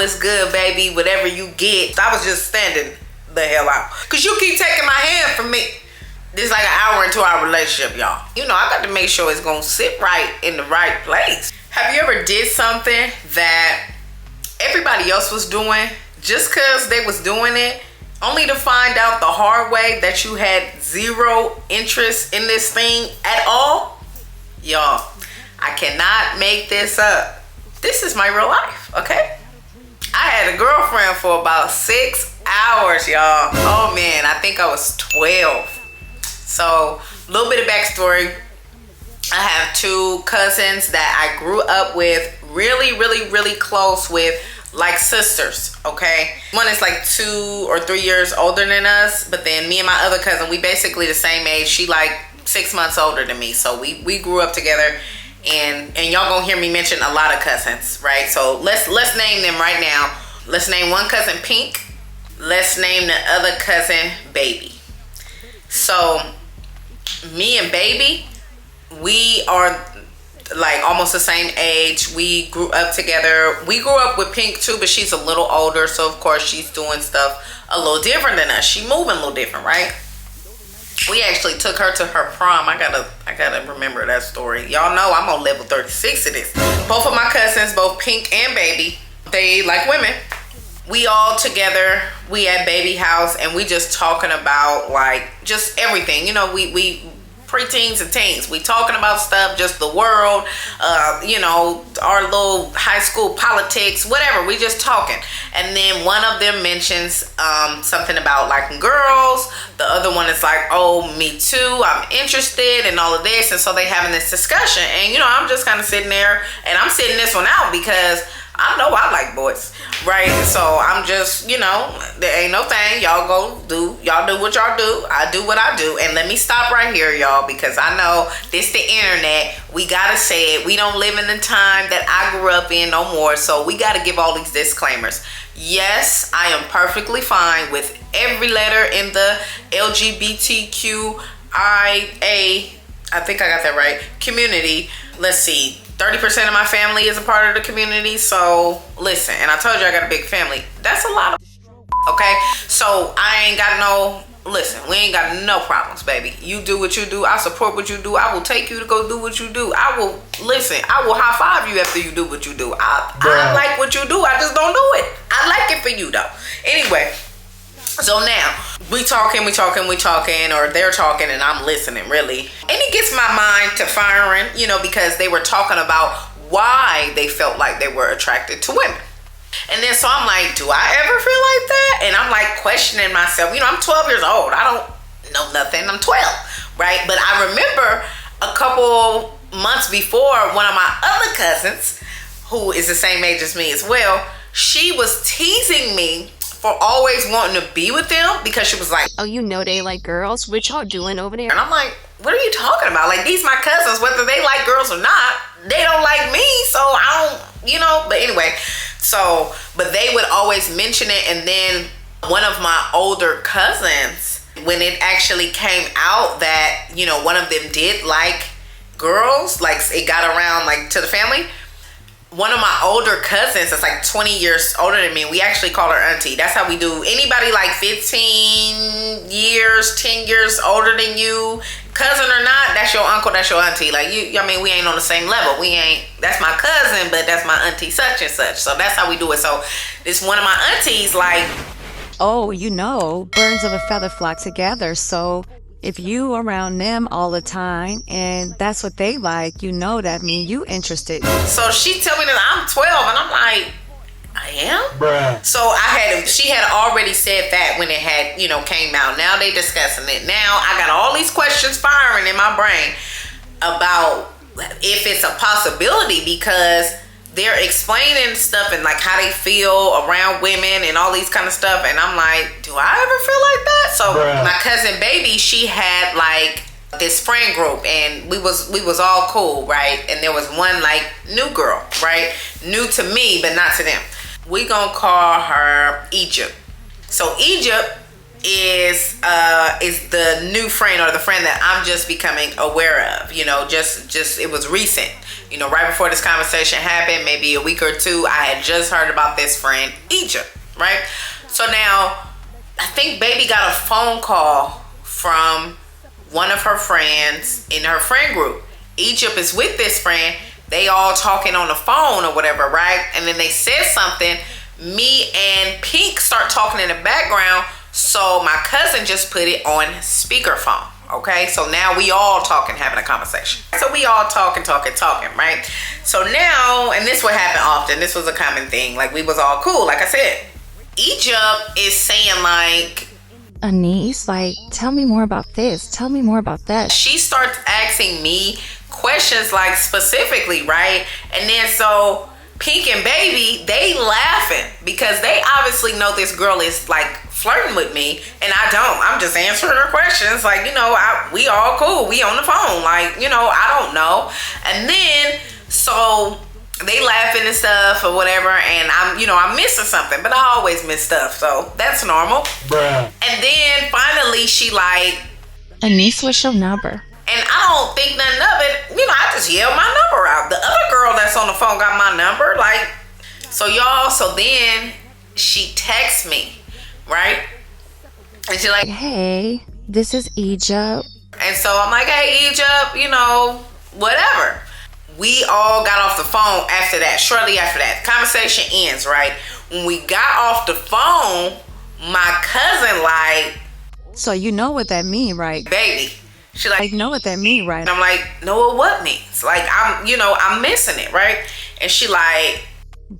it's good, baby. Whatever you get. I was just standing the hell out. Cause you keep taking my hand from me. This is like an hour into our relationship, y'all. You know, I got to make sure it's gonna sit right in the right place. Have you ever did something that everybody else was doing just cause they was doing it, only to find out the hard way that you had zero interest in this thing at all? Y'all, I cannot make this up. This is my real life, okay? I had a girlfriend for about 6 hours, y'all. Oh man, I think I was 12. So, a little bit of backstory. I have 2 cousins that I grew up with, really close with, like sisters, okay? One is like 2 or 3 years older than us, but then me and my other cousin, we basically the same age. She like 6 months older than me. So we grew up together, and y'all gonna hear me mention a lot of cousins, right? So let's name them right now. Let's name one cousin Pink. Let's name the other cousin Baby. So me and Baby, we are like almost the same age. We grew up together. We grew up with Pink too, but she's a little older, so of course she's doing stuff a little different than us. She moving a little different, right? We actually took her to her prom. I gotta remember that story. Y'all know I'm on level 36 of this. Both of my cousins, both Pink and Baby, they like women. We all together, we at Baby house, and we just talking about like just everything. You know, we preteens and teens. We talking about stuff, just the world, you know, our little high school politics, whatever. We just talking. And then one of them mentions something about liking girls. The other one is like, oh, me too. I'm interested in all of this. And so they having this discussion. And, you know, I'm just kind of sitting there, and I'm sitting this one out because I know I like boys, right? So I'm just, you know, there ain't no thing. Y'all do what y'all do. I do what I do. And let me stop right here, y'all, because I know this the internet. We gotta say it. We don't live in the time that I grew up in no more. So we gotta give all these disclaimers. Yes, I am perfectly fine with every letter in the LGBTQIA, I think I got that right, community. Let's see. 30% of my family is a part of the community. So listen, and I told you I got a big family. That's a lot of okay? So I ain't got no, listen, we ain't got no problems, baby. You do what you do. I support what you do. I will take you to go do what you do. I will high five you after you do what you do. I like what you do. I just don't do it. I like it for you though. Anyway, so now we talking, or they're talking and I'm listening, really. And it gets my mind to firing, you know, because they were talking about why they felt like they were attracted to women. And then so I'm like, do I ever feel like that? And I'm like questioning myself. You know, I'm 12 years old. I don't know nothing. I'm 12, right? But I remember a couple months before, one of my other cousins, who is the same age as me as well, she was teasing me for always wanting to be with them because she was like, oh, you know they like girls. What y'all doing over there? And I'm like, what are you talking about? Like, these my cousins, whether they like girls or not, they don't like me. So I don't, you know, but anyway. So, but they would always mention it. And then one of my older cousins, when it actually came out that, you know, one of them did like girls, like it got around like to the family, one of my older cousins that's like 20 years older than me, we actually call her auntie. That's how we do. Anybody like 15 years, 10 years older than you, cousin or not, that's your uncle, that's your auntie. Like, you, I mean, we ain't on the same level. We ain't, that's my cousin, but that's my auntie such and such. So that's how we do it. So this one of my aunties like, oh, you know, birds of a feather flock together. So if you around them all the time and that's what they like, you know that mean you interested. So she tell me that I'm 12 and I'm like, I am? Bruh. So she had already said that when it had, you know, came out. Now they discussing it. Now I got all these questions firing in my brain about if it's a possibility, because they're explaining stuff and like how they feel around women and all these kind of stuff. And I'm like, do I ever feel like that? So Bruh. My cousin Baby, she had like this friend group and we was all cool, right? And there was one like new girl, right? New to me, but not to them. We gonna call her Egypt. So Egypt is the new friend, or the friend that I'm just becoming aware of, you know, just it was recent. right before this conversation happened, maybe a week or two, I had just heard about this friend, Egypt, right? So now, I think baby got a phone call from one of her friends in her friend group. Egypt is with this friend. They all talking on the phone or whatever, right? And then they said something. Me and Pink start talking in the background. So my cousin just put it on speakerphone. Okay, so now we all talking, having a conversation. So we all talking, right? So now, and this would happen often. This was a common thing. Like, we was all cool. Like I said, Egypt is saying like, Anaise, like, tell me more about this. Tell me more about that. She starts asking me questions, like, specifically, right? And then so Pink and Baby, they laughing because they obviously know this girl is like flirting with me, and I don't. I'm just answering her questions, like, we all cool. We on the phone, like, I don't know. And then so they laughing and stuff or whatever, and I'm missing something, but I always miss stuff, so that's normal. Bruh. And then finally she like, Anaise, what's your number? and I don't think nothing of it. I just yelled my number out. The other girl that's on the phone got my number, like, so y'all. So then she texts me, right? And she like, Hey, this is Egypt. and so I'm like, hey, Egypt, whatever. We all got off the phone after that, shortly after that. The conversation ends, right? When we got off the phone, my cousin like, So you know what that mean, right? baby. She like, I know what that mean, right? and I'm like, no, what means? Like, I'm missing it, right? And she like,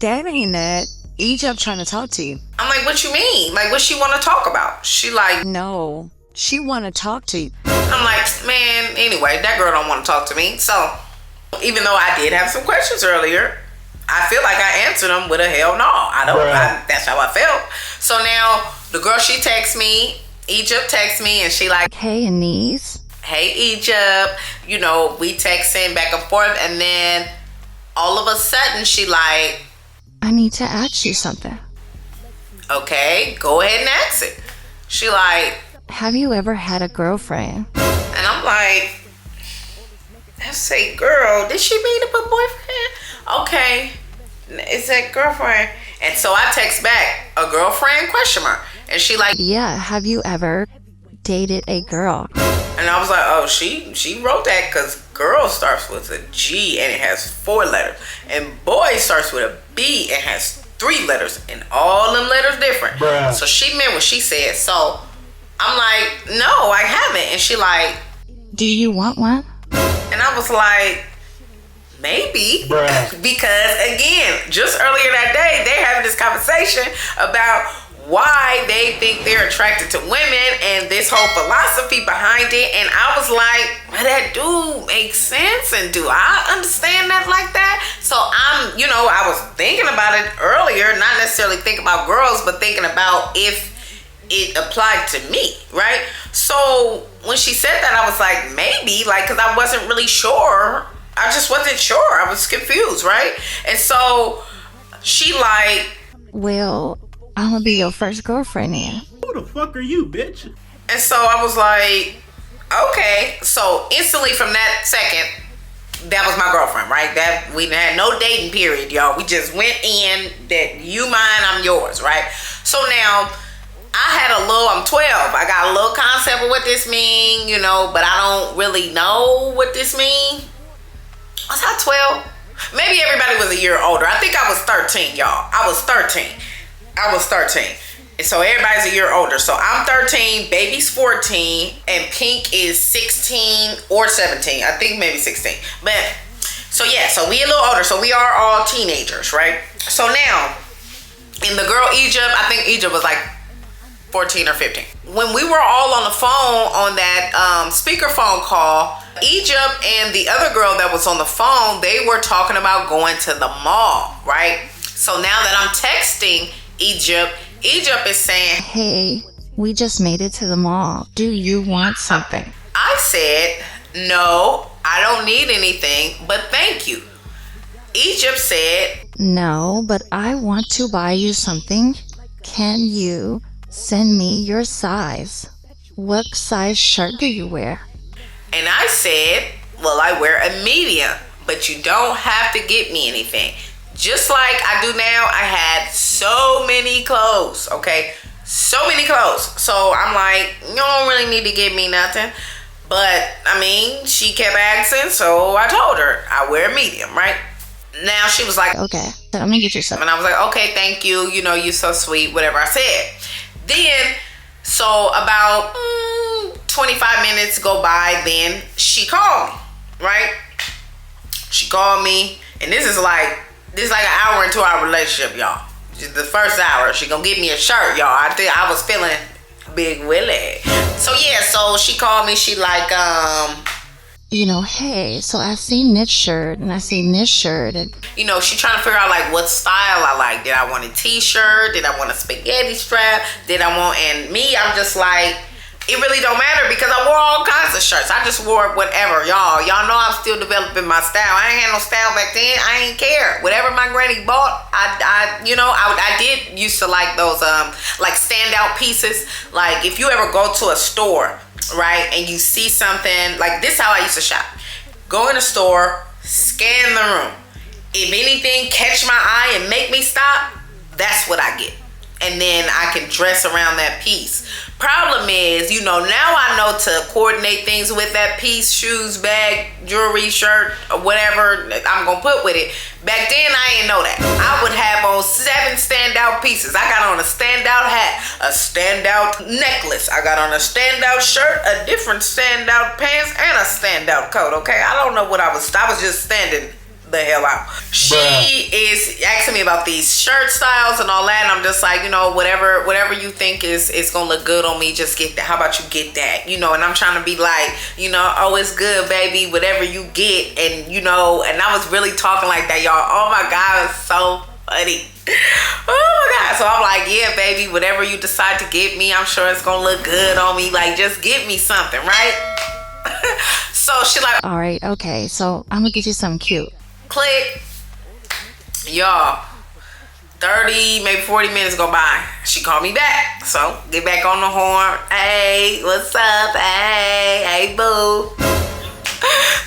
That ain't that. Egypt trying to talk to you. I'm like, what you mean? Like, what she want to talk about? She like, No, she want to talk to you. I'm like, man, anyway, that girl don't want to talk to me. So even though I did have some questions earlier, I feel like I answered them with a hell no. I don't. That's how I felt. So now the girl, she texts me, Egypt texts me, and she like, Hey, Anaise. hey, Egypt. We texting back and forth, and then all of a sudden she like, I need to ask you something. okay, go ahead and ask it. She like, Have you ever had a girlfriend? and I'm like, I say, girl, did she mean to put boyfriend? Okay, is that girlfriend? And so I text back, a girlfriend, question mark. And she like, Yeah, have you ever dated a girl? and I was like, oh, she wrote that because girl starts with a G and it has 4 letters. And boy starts with a B and has 3 letters. And all them letters different. Bruh. So she meant what she said. So I'm like, no, I haven't. And she like, Do you want one? and I was like, maybe. Bruh. Because again, just earlier that day, they're having this conversation about why they think they're attracted to women and this whole philosophy behind it. And I was like, well, that do make sense, and do I understand that like that? So I was thinking about it earlier, not necessarily thinking about girls, but thinking about if it applied to me, right? So when she said that, I was like, maybe, like, because I wasn't really sure. I just wasn't sure. I was confused, right? And so she like, Well, I'm gonna be your first girlfriend then. Who the fuck are you, bitch? and so I was like, okay. So instantly from that second, that was my girlfriend, right? That we had no dating period, y'all. We just went in that you mine, I'm yours, right? So now I'm 12. I got a little concept of what this mean, but I don't really know what this mean. Was I 12? Maybe everybody was a year older. I think I was 13, y'all. I was 13. And so everybody's a year older. So I'm 13, baby's 14, and Pink is 16 or 17. I think maybe 16. But so yeah, so we a little older. So we are all teenagers, right? So now, in the girl Egypt, I think Egypt was like 14 or 15. When we were all on the phone on that speakerphone call, Egypt and the other girl that was on the phone, they were talking about going to the mall, right? So now that I'm texting Egypt is saying, Hey, we just made it to the mall. Do you want something? I said, no, I don't need anything, but thank you. Egypt said, No, but I want to buy you something. Can you send me your size? What size shirt do you wear? and I said, well, I wear a medium, but you don't have to get me anything. Just like I do now, I had so many clothes, okay? So many clothes. So I'm like, you don't really need to get me nothing. But, I mean, she kept asking, so I told her I wear a medium, right? Now she was like, okay, I'm gonna get you something. and I was like, okay, thank you. You know, you're so sweet, whatever I said. Then, so about 25 minutes go by, then she called me, right? She called me, and this is like an hour into our relationship, y'all. Just the first hour, she gonna give me a shirt, y'all. I think I was feeling Big Willie. So yeah, so she called me. She like, you know, hey, so I seen this shirt and I seen this shirt, and you know, she trying to figure out like what style I like. Did I want a t-shirt? Did I want a spaghetti strap? Did I want? And me, I'm just like, it really don't matter because I wore all kinds of shirts. I just wore whatever, y'all. Y'all know I'm still developing my style. I ain't had no style back then. I ain't care. Whatever my granny bought, I did used to like those like standout pieces. Like if you ever go to a store, right, and you see something like this, how I used to shop. Go in a store, scan the room. If anything catch my eye and make me stop, that's what I get. And then I can dress around that piece. Problem is, you know, now I know to coordinate things with that piece, shoes, bag, jewelry, shirt, or whatever I'm gonna put with it. Back then, I didn't know that. I would have on 7 standout pieces. I got on a standout hat, a standout necklace. I got on a standout shirt, a different standout pants, and a standout coat, okay? I don't know what I was just standing the hell out. She is asking me about these shirt styles and all that, and I'm just like, you know, whatever you think is gonna look good on me, just get that. How about you get that? You know, and I'm trying to be like, you know, oh, it's good, baby, whatever you get. And you know, and I was really talking like that, y'all. Oh my God, it's so funny. Oh my God. So I'm like, yeah, baby, whatever you decide to get me, I'm sure it's gonna look good on me. Like, just get me something, right? So she like, all right, okay, so I'm gonna get you something cute. Click. Y'all, 30 maybe 40 minutes go by. She called me back. So get back on the horn. Hey, what's up? Hey boo.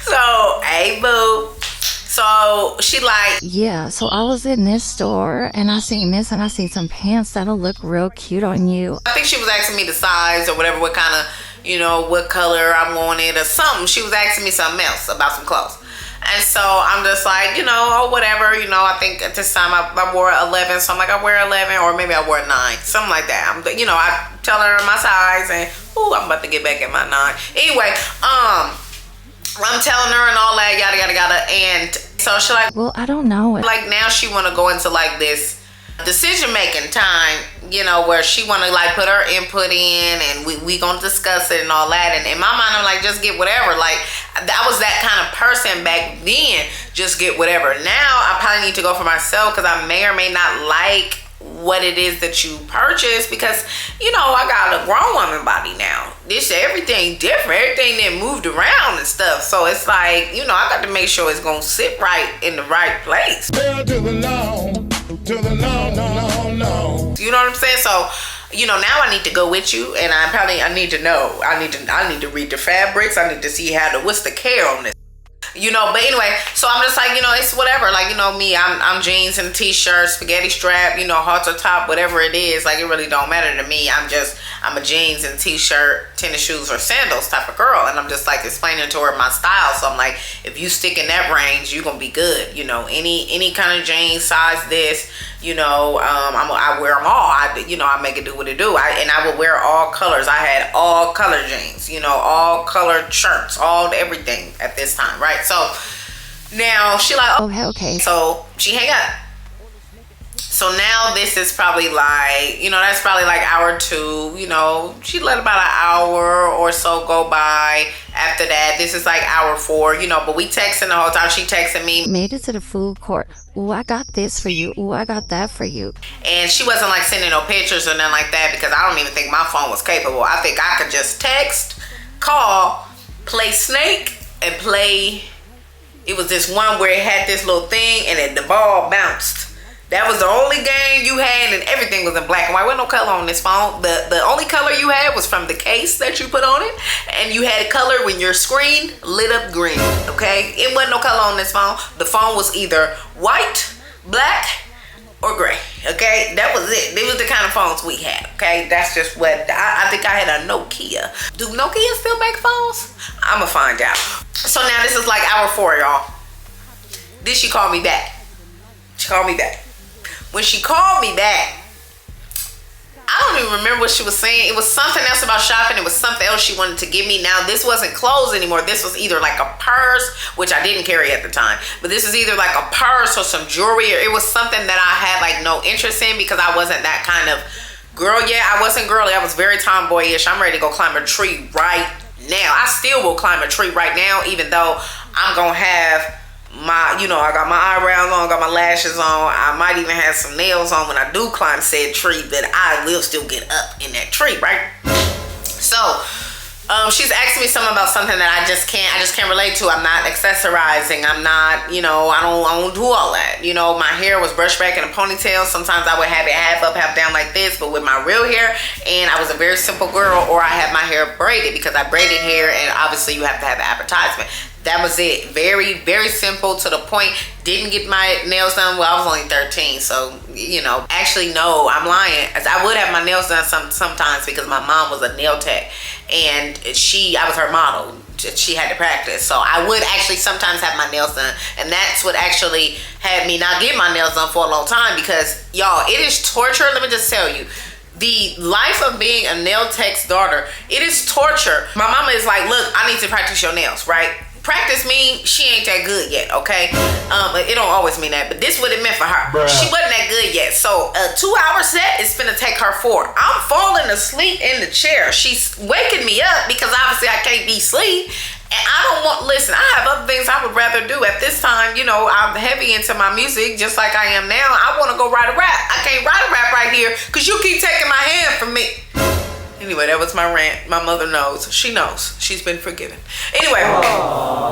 So hey boo. So she like, yeah, so I was in this store and I seen this and I seen some pants that'll look real cute on you. I think she was asking me the size or whatever, what kind of, you know, what color I wanted or something. She was asking me something else about some clothes. And so I'm just like, you know, oh, whatever. You know, I think at this time I wore 11. So I'm like, I wear 11 or maybe I wore 9. Something like that. You know, I tell her my size and, ooh, I'm about to get back at my 9. Anyway, I'm telling her and all that, yada, yada, yada. And so she like, well, I don't know. Like now she want to go into like this decision-making time, you know, where she want to like put her input in and we gonna discuss it and all that. And in my mind, I'm like, just get whatever. Like that was that kind of person back then, just get whatever. Now I probably need to go for myself because I may or may not like what it is that you purchase because, you know, I got a grown woman body now. This everything different, everything that moved around and stuff. So it's like, you know, I got to make sure it's gonna sit right in the right place. No. You know what I'm saying? So, you know, now I need to go with you, and I need to know. I need to read the fabrics. I need to see what's the care on this. You know, but anyway, so I'm just like, you know, it's whatever. Like, you know, me, I'm jeans and t-shirt, spaghetti strap, you know, halter top, whatever it is. Like, it really don't matter to me. I'm a jeans and t-shirt, tennis shoes or sandals type of girl. And I'm just like explaining to her my style. So I'm like, if you stick in that range, you're going to be good. You know, any kind of jeans size this, you know, I wear them all. I make it do what it do. I would wear all colors. I had all color jeans, you know, all colored shirts, all everything at this time, right? So now she like, okay. So she hang up. So now this is probably like, you know, that's probably like hour 2, you know, she let about an hour or so go by. After that, this is like hour 4, you know, but we texting the whole time. She texting me. Made it to the food court. Ooh, I got this for you. Ooh, I got that for you. And she wasn't like sending no pictures or nothing like that because I don't even think my phone was capable. I think I could just text, call, play Snake, and play. It was this one where it had this little thing and the ball bounced. That was the only game you had, and everything was in black and white. There wasn't no color on this phone. The only color you had was from the case that you put on it, and you had color when your screen lit up green, okay? It wasn't no color on this phone. The phone was either white, black, or gray, okay? That was it. These was the kind of phones we had, okay? That's just what, I think I had a Nokia. Do Nokia still make phones? I'ma find out. So now this is like hour 4, y'all. Then she called me back. She called me back. When she called me back, I don't even remember what she was saying. It was something else about shopping. It was something else she wanted to give me. Now, this wasn't clothes anymore. This was either like a purse, which I didn't carry at the time. But this is either like a purse or some jewelry. Or it was something that I had like no interest in because I wasn't that kind of girl yet. I wasn't girly. I was very tomboyish. I'm ready to go climb a tree right now. I still will climb a tree right now, even though I'm going to have my, you know, I got my eyebrows on, got my lashes on. I might even have some nails on when I do climb said tree, but I will still get up in that tree, right? So she's asking me something about something that I just can't relate to. I'm not accessorizing. I'm not, you know, I don't do all that. You know, my hair was brushed back in a ponytail. Sometimes I would have it half up, half down like this, but with my real hair. And I was a very simple girl, or I had my hair braided because I braided hair, and obviously you have to have an advertisement. That was it. Very, very simple, to the point. Didn't get my nails done. Well, I was only 13, so, you know. Actually, no, I'm lying. I would have my nails done sometimes because my mom was a nail tech, and I was her model. She had to practice, so I would actually sometimes have my nails done, and that's what actually had me not get my nails done for a long time because, y'all, it is torture. Let me just tell you. The life of being a nail tech's daughter, it is torture. My mama is like, look, I need to practice your nails, right? Practice mean she ain't that good yet, okay? It don't always mean that, but this is what it meant for her. Bruh. She wasn't that good yet. So a 2-hour set is gonna take her 4. I'm falling asleep in the chair. She's waking me up because obviously I can't be asleep. And I don't want, listen, I have other things I would rather do at this time. You know, I'm heavy into my music just like I am now. I want to go write a rap. I can't write a rap right here because you keep taking my hand from me. Anyway, that was my rant. My mother knows. She knows. She's been forgiven. Anyway,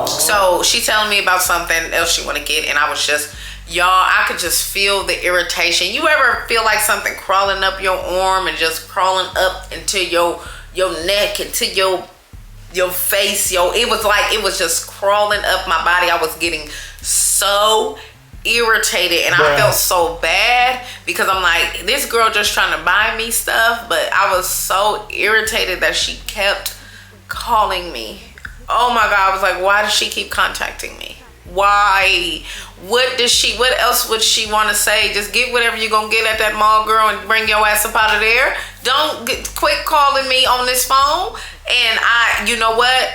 so she telling me about something else she want to get, and I was just, y'all, I could just feel the irritation. You ever feel like something crawling up your arm and just crawling up into your neck, into your face? It was just crawling up my body. I was getting so irritated, and I felt so bad because I'm like, this girl just trying to buy me stuff, but I was so irritated that she kept calling me. Oh my God, I was like, why does she keep contacting me? Why? What else would she want to say? Just get whatever you're gonna get at that mall, girl, and bring your ass up out of there. Don't quit calling me on this phone. And you know what?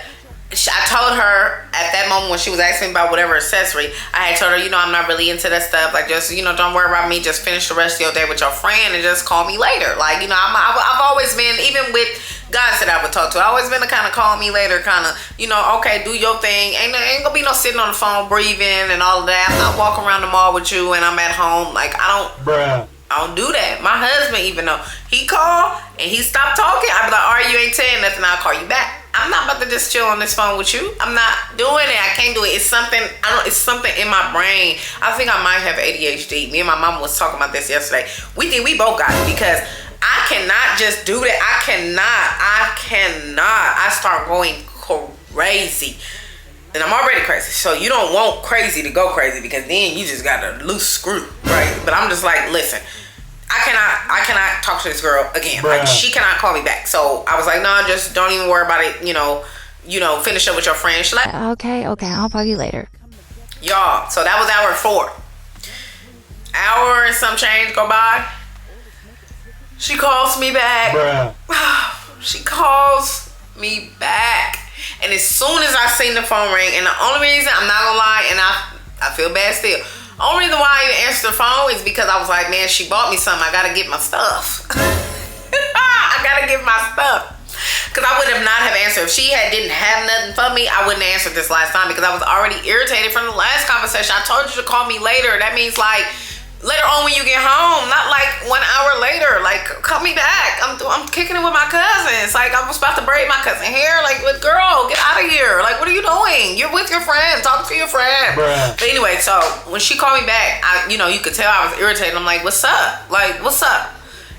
I told her at that moment when she was asking me about whatever accessory, I had told her, you know, I'm not really into that stuff. Like, just, you know, don't worry about me. Just finish the rest of your day with your friend and just call me later. Like, you know, I've always been, even with guys that I would talk to, I've always been the kind of call me later kind of, you know, okay, do your thing. Ain't gonna be no sitting on the phone breathing and all of that. I'm not walking around the mall with you and I'm at home. Like, I don't do that. My husband, even though he called and he stopped talking, I'd be like, all right, you ain't saying nothing, I'll call you back. I'm not about to just chill on this phone with you. I'm not doing it. I can't do it. It's something in my brain. I think I might have ADHD. Me and my mom was talking about this yesterday. We think we both got it because I cannot just do that. I cannot. I start going crazy. And I'm already crazy. So you don't want crazy to go crazy because then you just got a loose screw, right? But I'm just like, listen, I cannot talk to this girl again. Like, she cannot call me back. So I was like, no, just don't even worry about it. You know, finish up with your friend. She's like, okay, I'll call you later. Y'all, so that was hour 4. Hour and some change go by. She calls me back. She calls me back. And as soon as I seen the phone ring, and the only reason, I'm not gonna lie, and I feel bad still. Only reason why I even answered the phone is because I was like, man, she bought me something. I gotta get my stuff. I gotta get my stuff. Because I would have not have answered. If she didn't have nothing for me, I wouldn't have answered this last time because I was already irritated from the last conversation. I told you to call me later. That means like later on when you get home, not like 1 hour later. Like, call me back. I'm I'm kicking it with my cousins. Like, I was about to braid my cousin hair. Like, girl, get out of here. Like, what are you doing? You're with your friend. Talk to your friend. Bruh. But anyway, so when she called me back, you could tell I was irritated. I'm like, what's up? Like, what's up?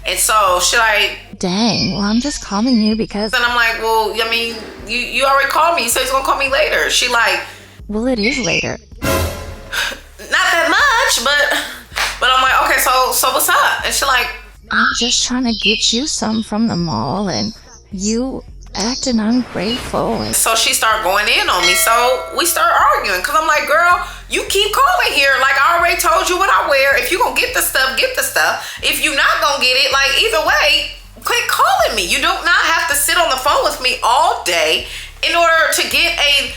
And so she like, Dang, well, I'm just calling you because... and I'm like, well, I mean, you already called me. You said you're gonna call me later. She like, Well, it is later. not that much, but I'm like, okay, so what's up? And she like, I'm just trying to get you some from the mall, and you acting ungrateful. And so she started going in on me. So we start arguing because I'm like, girl, you keep calling here. Like, I already told you what I wear. If you gonna get the stuff, get the stuff. If you not gonna get it, like, either way, quit calling me. You do not have to sit on the phone with me all day in order to get a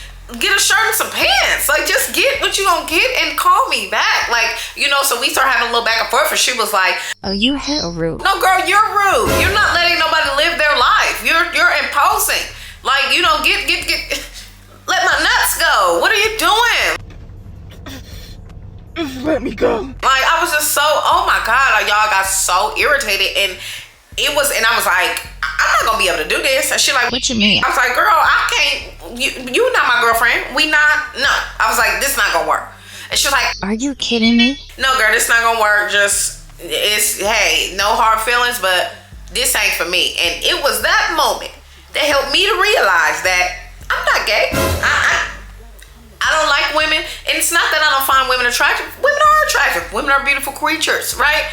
shirt and some pants. Like, just get what you gonna get and call me back. Like, so we start having a little back and forth, and she was like, oh, you hell rude. no, girl, you're rude. You're not letting nobody live their life. You're imposing. Like, get let my nuts go. What are you doing? Let me go. Like, I was just so, oh my God, like, y'all got so irritated, and I was like, I'm not gonna be able to do this. And she like, What you mean? I was like, girl, I can't, you not my girlfriend. We not, no. I was like, this not gonna work. And she was like, Are you kidding me? no, girl, this not gonna work. Hey, no hard feelings, but this ain't for me. And it was that moment that helped me to realize that I'm not gay. I don't like women. And it's not that I don't find women attractive. Women are attractive. Women are beautiful creatures, right?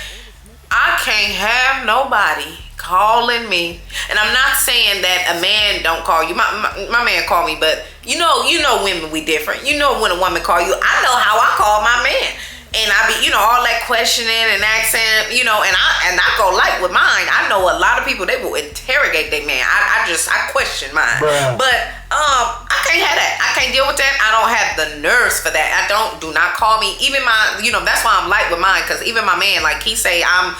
I can't have nobody calling me. And I'm not saying that a man don't call you. My man called me, but you know women, we different. You know when a woman call you. I know how I call my man. And I be, all that questioning and accent, and I go light with mine. I know a lot of people, they will interrogate their man. I question mine. Bruh. But I can't have that. I can't deal with that. I don't have the nerves for that. Do not call me. Even my, that's why I'm light with mine, because even my man, like, he say I'm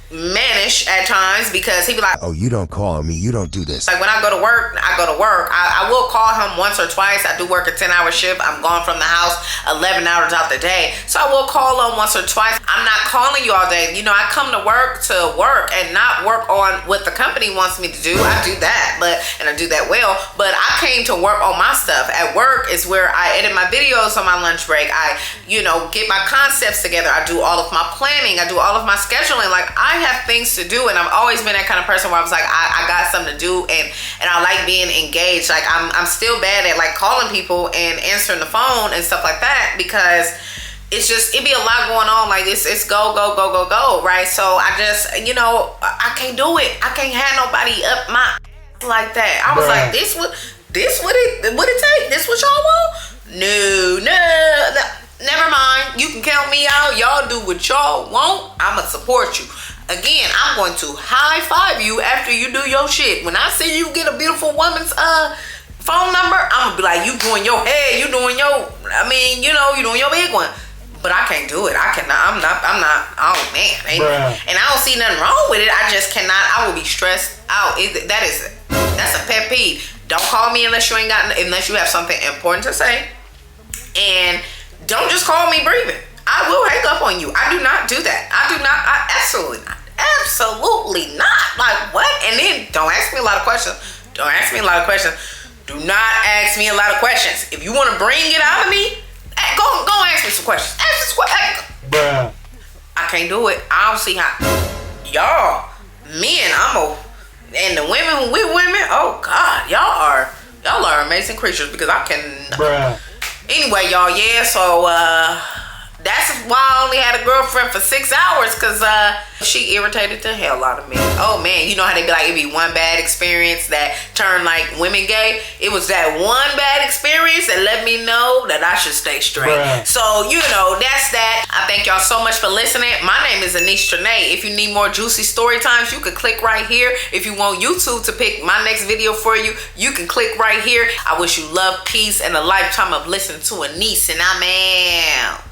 mannish at times, because he be like, oh, you don't call me, you don't do this. like, when I go to work, I will call him once or twice. I do work a 10-hour shift. I'm gone from the house 11 hours out the day, so I will call him once or twice. I'm not calling you all day. I come to work and not work on what the company wants me to do. I do that, and I do that well, but I came to work on my stuff. At work is where I edit my videos on my lunch break. I get my concepts together. I do all of my planning. I do all of my scheduling. Like, I have things to do, and I've always been that kind of person where I was like, I got something to do, and I like being engaged. Like, I'm still bad at, like, calling people and answering the phone and stuff like that, because it be a lot going on. Like, it's go, right? So I just, I can't do it. I can't have nobody up my like that. I was like, this what it take? This what y'all want? No. Never mind. You can count me out. Y'all do what y'all want. I'ma support you. Again, I'm going to high five you after you do your shit. When I see you get a beautiful woman's phone number, I'm gonna be like, you doing your head, you doing your, you doing your big one. But I can't do it. I cannot. I'm not. Oh man. And I don't see nothing wrong with it. I just cannot. I will be stressed out. That's a pet peeve. Don't call me unless you have something important to say. And don't just call me breathing. I will hang up on you. I do not do that. Absolutely not. Absolutely not. Like, what? And then don't ask me a lot of questions. Do not ask me a lot of questions. If you want to bring it out of me, go ask me some questions. Bruh. I can't do it. I don't see how. Y'all, men, and the women who with women, oh God, y'all are amazing creatures, because I can. Bruh. Anyway, y'all, yeah, so that's why I only had a girlfriend for 6 hours, because she irritated the hell out of me. Oh man, you know how they be like, it'd be one bad experience that turned like women gay. It was that one bad experience that let me know that I should stay straight. Bruh. So, that's that. I thank y'all so much for listening. My name is Anaise Tranee. If you need more juicy story times, you can click right here. If you want YouTube to pick my next video for you, you can click right here. I wish you love, peace, and a lifetime of listening to Anaise, and I'm out.